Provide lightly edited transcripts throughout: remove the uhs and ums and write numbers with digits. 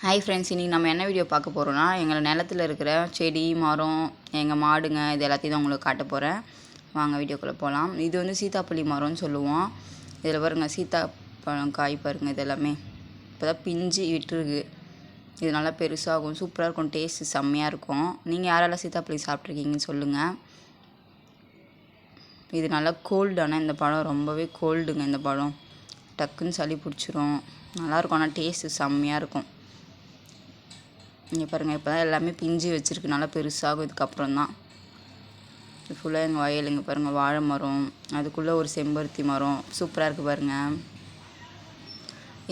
Hi friends, இன்றைக்கி நம்ம என்ன வீடியோ பார்க்க போகிறோன்னா, எங்கள் நிலத்தில் இருக்கிற செடி, மரம், எங்கள் மாடுங்க இது எல்லாத்தையும் தான் உங்களுக்கு காட்ட போகிறேன். வாங்க வீடியோக்குள்ளே போகலாம். இது வந்து சீத்தாப்பள்ளி மரம்னு சொல்லுவோம். இதில் பாருங்கள், சீத்தாப்பழம் காய் பாருங்கள். இது எல்லாமே இப்போ தான் பிஞ்சு விட்டுருக்கு. இது நல்லா பெருசாகும், சூப்பராக இருக்கும், டேஸ்ட்டு செம்மையாக இருக்கும். நீங்கள் யாரெல்லாம் சீத்தாப்பள்ளி சாப்பிட்ருக்கீங்கன்னு சொல்லுங்கள். இது நல்லா கோல்டான இந்த பழம், ரொம்பவே கோல்டுங்க இந்த பழம். டக்குன்னு சளி பிடிச்சிரும், நல்லாயிருக்கும். ஆனால் டேஸ்ட்டு செம்மையாக இருக்கும். இங்கே பாருங்கள், இப்போ தான் எல்லாமே பிஞ்சு வச்சுருக்கு, நல்லா பெருசாகும் இதுக்கப்புறம் தான். இது ஃபுல்லாக எங்கள் வயல். இங்கே பாருங்கள், வாழை மரம், அதுக்குள்ளே ஒரு செம்பருத்தி மரம் சூப்பராக இருக்குது பாருங்கள்.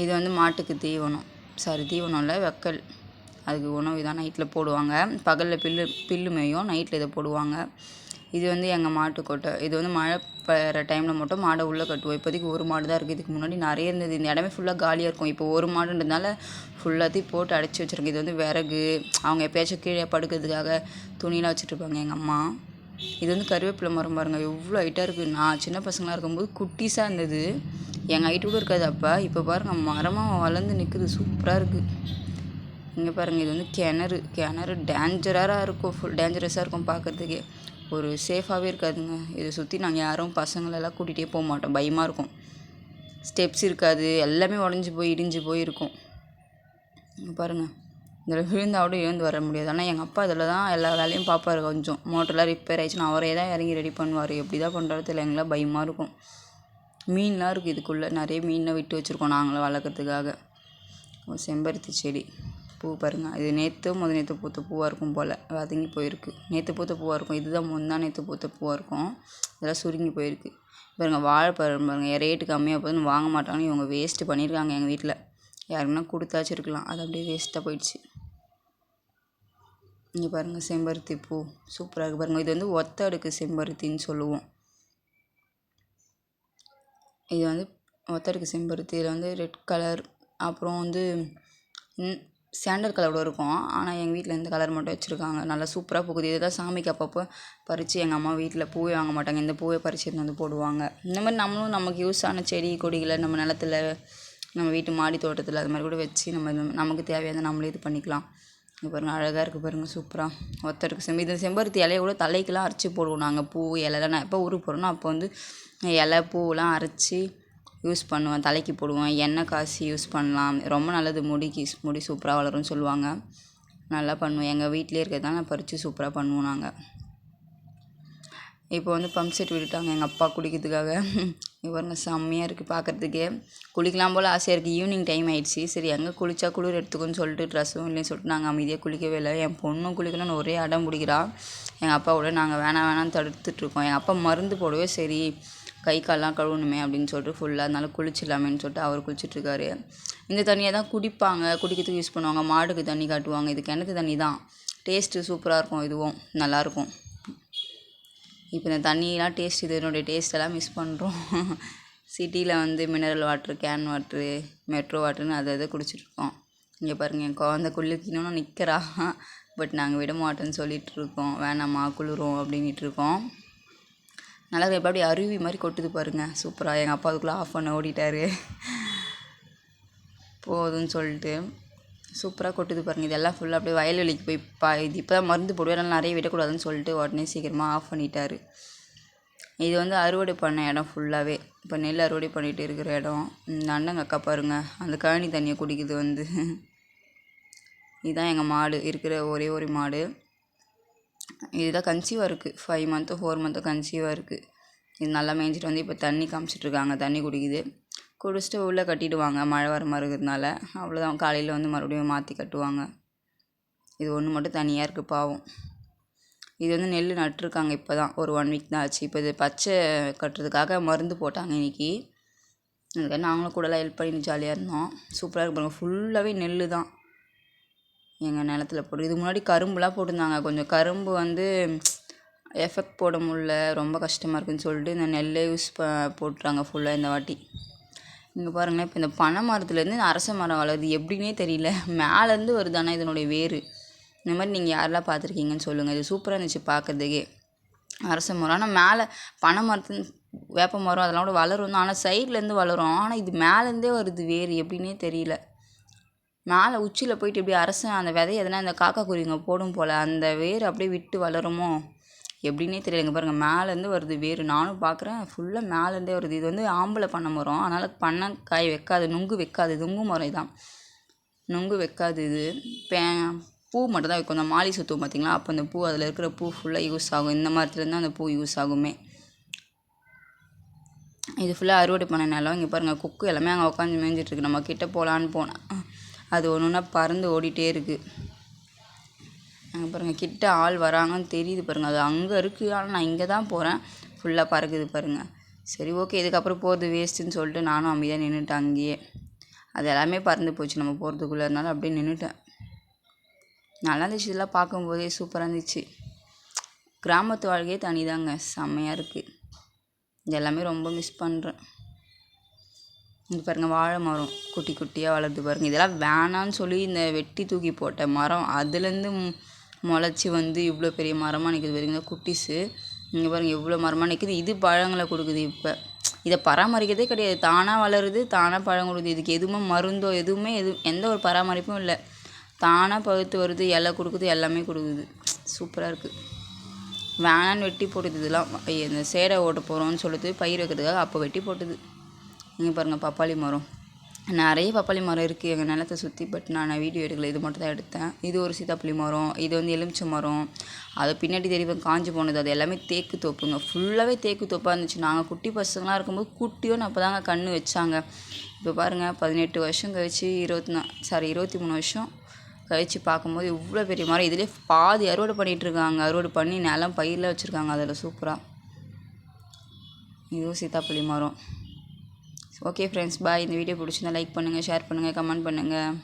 இது வந்து மாட்டுக்கு தீவனம், தீவனம் இல்லை, வெக்கல். அதுக்கு உணவு தான் நைட்டில் போடுவாங்க. பகலில் பில்லு மேயும், நைட்டில் இதை போடுவாங்க. இது வந்து எங்கள் மாட்டுக்கொட்டை. இது வந்து மழை பெய்கிற டைமில் மட்டும் மாடை உள்ளே கட்டுவோம். இப்போதைக்கு ஒரு மாடு தான் இருக்குது. இதுக்கு முன்னாடி நிறைய இருந்தது. இந்த இடமே ஃபுல்லாக காலியாக இருக்கும். இப்போ ஒரு மாடுன்றதுனால ஃபுல்லாத்தையும் போட்டு அடைச்சி வச்சுருக்கு. இது வந்து விறகு, அவங்க எப்போயாச்சும் கீழே படுக்கிறதுக்காக துணியெலாம் வச்சுட்ருப்பாங்க எங்கள் அம்மா. இது வந்து கருவேப்பிலை மரம் பாருங்கள், எவ்வளோ ஹைட்டாக இருக்குது. நான் சின்ன பசங்களாக இருக்கும்போது குட்டிஸாக இருந்தது, எங்கள் ஹைட்டு கூட இருக்காது அப்போ. இப்போ பாருங்கள், மரமாக வளர்ந்து நிற்குது, சூப்பராக இருக்குது. இங்கே பாருங்கள், இது வந்து கிணறு டேஞ்சராக இருக்கும், டேஞ்சரஸாக இருக்கும் பார்க்குறதுக்கே. ஒரு சேஃபாகவே இருக்காதுங்க. இதை சுற்றி நாங்கள் யாரும் பசங்களெல்லாம் கூட்டிகிட்டே போக மாட்டோம், பயமாக இருக்கும். ஸ்டெப்ஸ் இருக்காது, எல்லாமே உடஞ்சி போய் இடிஞ்சு போய் இருக்கும். பாருங்கள், இதில் விழுந்தாவோட எழுந்து வர முடியாது. ஆனால் எங்கள் அப்பா இதில் தான் எல்லா வேலையும் பார்ப்பார். கொஞ்சம் மோட்டர்லாம் ரிப்பேர் ஆகிடுச்சுன்னா அவரே தான் இறங்கி ரெடி பண்ணுவார். எப்படி தான் பண்ணுறது இல்லை, எங்களாம் பயமாக இருக்கும். மீன்லாம் இருக்குது இதுக்குள்ளே, நிறைய மீனை விட்டு வச்சுருக்கோம் நாங்களும் வளர்க்குறதுக்காக. செம்பருத்தி செடி பூ பாருங்கள், இது நேற்று பூத்த பூவாக இருக்கும் போல், வதங்கி போயிருக்கு. நேற்று பூத்த பூவாக இருக்கும், இதுதான் நேற்று பூத்த பூவாக இருக்கும். இதெல்லாம் சுருங்கி போயிருக்கு பாருங்கள். வாழைப்பழம் பாருங்கள், ரேட்டு கம்மியாக போதுன்னு வாங்க மாட்டாங்கன்னு இவங்க வேஸ்ட்டு பண்ணியிருக்காங்க. எங்கள் வீட்டில் யாருக்குன்னா கொடுத்தாச்சும் இருக்கலாம், அது அப்படியே வேஸ்ட்டாக போயிடுச்சு. இங்கே பாருங்கள், செம்பருத்தி பூ சூப்பராக இருக்குது பாருங்கள். இது வந்து ஒத்த அடுக்கு செம்பருத்தின்னு சொல்லுவோம். இது வந்து ஒத்த அடுக்கு செம்பருத்தி. இதில் வந்து ரெட் கலர், அப்புறம் வந்து சாண்டல் கலரோட இருக்கும். ஆனால் எங்கள் வீட்டில் இந்த கலர் மட்டும் வச்சுருக்காங்க. நல்லா சூப்பராக பூக்குது. இதை தான் சாமிக்கு அப்பப்போ பறித்து எங்கள் அம்மா வீட்டில் பூவே வாங்க மாட்டாங்க, இந்த பூவை பறித்து வந்து போடுவாங்க. இந்த மாதிரி நம்மளும் நமக்கு யூஸ் ஆன செடி கொடிகளை நம்ம நிலத்தில், நம்ம வீட்டு மாடி தோட்டத்தில் அது மாதிரி கூட வச்சு நமக்கு தேவையான நம்மளே இது பண்ணிக்கலாம். இங்கே பாருங்கள், அழகாக இருக்குது பாருங்கள், சூப்பராக ஒத்த இருக்குது. இந்த செம்பருத்தி இலையை கூட தலைக்கெலாம் அரைச்சி போடுவோம் நாங்கள். பூ இலைலாம் நான் எப்போ ஊருக்கு போகிறோன்னா அப்போ வந்து இலை பூவெலாம் அரைச்சி யூஸ் பண்ணுவேன், தலைக்கு போடுவேன். எண்ணெய் காசி யூஸ் பண்ணலாம், ரொம்ப நல்லது. முடி சூப்பராக வளரும்னு சொல்லுவாங்க. நல்லா பண்ணுவேன். எங்கள் வீட்டிலே இருக்கிறது நான் பறித்து சூப்பராக பண்ணுவோம் நாங்கள். இப்போ வந்து பம்ப் செட் விட்டுட்டாங்க எங்கள் அப்பா குளிக்கிறதுக்காக. இவருங்க செம்மையாக இருக்குது பார்க்குறதுக்கே. குளிக்கலாம் போல் ஆசையாக இருக்குது. ஈவினிங் டைம் ஆகிடுச்சி. சரி, எங்கே குளித்தா குளிர் எடுத்துக்கோன்னு சொல்லிட்டு ட்ரெஸ்ஸும் இல்லைன்னு சொல்லிட்டு நாங்கள் அமைதியாக குளிக்கவே இல்லை. என் பொண்ணும் குளிக்கணும்னு ஒரே அடம் பிடிக்கிறா. எங்கள் அப்பாவோட நாங்கள் வேணான்னு தடுத்துட்ருக்கோம். எங்கள் அப்பா மருந்து போடவே சரி கை கால்லாம் கழுவணுமே அப்படின்னு சொல்லிட்டு ஃபுல்லாக, அதனால குளிச்சிடலாமேன்னு சொல்லிட்டு அவர் குளிச்சிட்ருக்காரு. இந்த தண்ணியை தான் குடிப்பாங்க, குடிக்கிறதுக்கு யூஸ் பண்ணுவாங்க. மாடுக்கு தண்ணி காட்டுவாங்க. இது கிணத்து தண்ணி தான், டேஸ்ட்டு சூப்பராக இருக்கும். இதுவும் நல்லாயிருக்கும். இப்போ இந்த தண்ணியெலாம் டேஸ்ட், இதனுடைய டேஸ்ட்டெல்லாம் மிஸ் பண்ணுறோம். சிட்டியில் வந்து mineral water, can water, metro வாட்டருன்னு அதை குடிச்சிட்ருக்கோம். இங்கே பாருங்கள், என் குழந்தை குளிக்கணும்னு நிற்கிறா. பட் நாங்கள் விட மாட்டோன்னு சொல்லிகிட்ருக்கோம். வேணாம்மா குளிரும் அப்படின்ட்டுருக்கோம். நல்லா இப்போ அப்படி அருவி மாதிரி கொட்டுது பாருங்கள், சூப்பராக. எங்கள் அப்பா அதுக்குள்ளே ஆஃப் பண்ண ஓடிட்டார் போதும்னு சொல்லிட்டு. சூப்பராக கொட்டுது பாருங்கள். இதெல்லாம் ஃபுல்லாக அப்படியே வயல்வெளிக்கு போய் இது இப்போ தான் மருந்து போடுவேன், அதனால் நிறைய விடக்கூடாதுன்னு சொல்லிட்டு உடனே சீக்கிரமாக ஆஃப் பண்ணிட்டார். இது வந்து அறுவடை பண்ண இடம் ஃபுல்லாகவே. இப்போ நெல் அறுவடை பண்ணிகிட்டு இருக்கிற இடம். இந்த அண்ணங்க அக்கா பாருங்கள், அந்த கழனி தண்ணியை குடிக்குது வந்து. இதுதான் எங்கள் மாடு இருக்கிற ஒரே ஒரு மாடு. இதுதான் கன்சீவாக இருக்குது, 5 மந்த்தோ 4 மந்த்தோ கன்சீவாக இருக்குது. இது நல்லா மேய்ஞ்சிட்டு வந்து இப்போ தண்ணி காமிச்சிட்ருக்காங்க, தண்ணி குடிக்குது. குடிச்சிட்டு உள்ளே கட்டிடுவாங்க, மழை வர மாதிரி இருக்கிறதுனால. அவ்வளோதான், காலையில் வந்து மறுபடியும் மாற்றி கட்டுவாங்க. இது ஒன்று மட்டும் தனியாக இருக்குது பாவம். இது வந்து நெல் நட்டுருக்காங்க, இப்போ தான் ஒரு 1 வீக் தான் ஆச்சு. இப்போ இது பச்சை கட்டுறதுக்காக மருந்து போட்டாங்க இன்றைக்கி. அதுக்காக நாங்களும் கூடலாம் ஹெல்ப் பண்ணி ஜாலியாக இருந்தோம். சூப்பராக இருக்கு பாருங்கள், ஃபுல்லாகவே நெல் தான் எங்கள் நிலத்தில் போட்டு. இதுக்கு முன்னாடி கரும்புலாம் போட்டிருந்தாங்க. கொஞ்சம் கரும்பு வந்து எஃபெக்ட் போட முடியல, ரொம்ப கஷ்டமாக இருக்குதுன்னு சொல்லிட்டு இந்த நெல்லை போட்டுறாங்க ஃபுல்லாக இந்த வாட்டி. இங்கே பாருங்களேன், இப்போ இந்த பனை மரத்துலேருந்து அரச மரம் வளருது, எப்படின்னே தெரியல. மேலேருந்து வருது, ஆனால் இதனுடைய வேர். இந்த மாதிரி நீங்கள் யாரெல்லாம் பார்த்துருக்கீங்கன்னு சொல்லுங்கள். இது சூப்பராக இருந்துச்சு பார்க்குறதுக்கே, அரச மரம். ஆனால் மேலே பனை மரத்து, வேப்ப மரம் அதெல்லாம் கூட வளரும் தான், ஆனால் சைட்லேருந்து வளரும். ஆனால் இது மேலேருந்தே வருது வேர், எப்படின்னே தெரியல. மேலே உச்சியில் போயிட்டு இப்படி அரசன் அந்த விதைய எதனா இந்த காக்கா குருவிங்க போடும் போல் அந்த வேர் அப்படியே விட்டு வளருமோ எப்படின்னே தெரியலைங்க. பாருங்கள் மேலேருந்து வருது வேர். நானும் பார்க்குறேன் ஃபுல்லாக மேலேருந்தே வருது. இது வந்து ஆம்பளை பண்ணை மரம், அதனால் பண்ணை காய் வைக்காது, நுங்கு வைக்காது. நுங்கு மரம் தான், நுங்கு வைக்காது. இது பூ மட்டும் தான் வைக்கும். அந்த மாலி சுற்றுவோம் பார்த்திங்களா, அப்போ அந்த பூ அதில் இருக்கிற பூ ஃபுல்லாக யூஸ் ஆகும். இந்த மரத்துலேருந்து அந்த பூ யூஸ் ஆகுமே. இது ஃபுல்லாக அறுவடை பண்ண நிலம். இங்கே பாருங்கள் கொக்கு எல்லாமே அங்கே உட்காந்து மேய்ஞ்சிட்ருக்கு. நம்ம கிட்டே போகலான்னு போனேன், அது ஒன்று ஒன்றா பறந்து ஓடிட்டே இருக்குது. அங்கே பாருங்கள் கிட்ட ஆள் வராங்கன்னு தெரியுது பாருங்கள், அது அங்கே இருக்குது. ஆனால் நான் இங்கே தான் போகிறேன், ஃபுல்லாக பறக்குது பாருங்கள். சரி ஓகே, இதுக்கப்புறம் போகிறது வேஸ்ட்டுன்னு சொல்லிட்டு நானும் அமைதியாக நின்றுட்டேன் அங்கேயே. அது எல்லாமே பறந்து போச்சு நம்ம போகிறதுக்குள்ளே, இருந்தாலும் அப்படியே நின்றுட்டேன். நல்லா இருந்துச்சு, இதெல்லாம் பார்க்கும்போதே சூப்பராக இருந்துச்சு. கிராமத்து வாழ்க்கையே தனி தாங்க, செம்மையாக இருக்குது. இது எல்லாமே ரொம்ப மிஸ் பண்ணுறேன். இது பாருங்கள் வாழை மரம் குட்டி குட்டியாக வளருது பாருங்கள். இதெல்லாம் வேணான்னு சொல்லி இந்த வெட்டி தூக்கி போட்ட மரம், அதுலேருந்து முளைச்சி வந்து இவ்வளோ பெரிய மரமாக நிற்குது பாருங்க குட்டிஸு. இங்கே பாருங்கள் எவ்வளோ மரமாக நிற்குது. இது பழங்களை கொடுக்குது. இப்போ இதை பராமரிக்கிறதே கிடையாது, தானாக வளருது, தானாக பழம் கொடுக்குது. இதுக்கு எதுவுமே மருந்தோ எதுவுமே எந்த ஒரு பராமரிப்பும் இல்லை. தானாக பழுத்து வருது, இலை கொடுக்குது, எல்லாமே கொடுக்குது. சூப்பராக இருக்குது. வேணான்னு வெட்டி போட்டுது. இதெல்லாம் இந்த சேடை ஓட்ட போகிறோன்னு சொல்லிட்டு பயிர் வைக்கிறதுக்காக அப்போ வெட்டி போட்டுது. இங்கே பாருங்கள் பப்பாளி மரம், நிறைய பப்பாளி மரம் இருக்குது எங்கள் நிலத்தை சுற்றி. பட் நான் வீடியோ எடுக்கல, இது மட்டும் தான் எடுத்தேன். இது ஒரு சீத்தாப்பழி மரம், இது வந்து எலுமிச்சை மரம். அது பின்னாடி தெரியும் காஞ்சி போனது, அது எல்லாமே தேக்கு தோப்புங்க. ஃபுல்லாகவே தேக்கு தோப்பாக இருந்துச்சு. நாங்கள் குட்டி பசங்களாக இருக்கும்போது குட்டியோன்னு அப்போ தாங்க கன்று வச்சாங்க. இப்போ பாருங்கள் 18 வருஷம் கழிச்சு 23 வருஷம் கழித்து பார்க்கும்போது இவ்வளோ பெரிய மரம். இதிலே பாதி அறுவடை பண்ணிகிட்ருக்காங்க. அறுவடை பண்ணி நிலம் பயிரில் வச்சுருக்காங்க. அதில் சூப்பராக இதுவும் சீத்தாப்பழி மரம். ஓகே ஃப்ரெண்ட்ஸ், பாய். இந்த வீடியோ பிடிச்சிருந்தா லைக் பண்ணுங்கள், ஷேர் பண்ணுங்கள், கமெண்ட் பண்ணுங்கள்.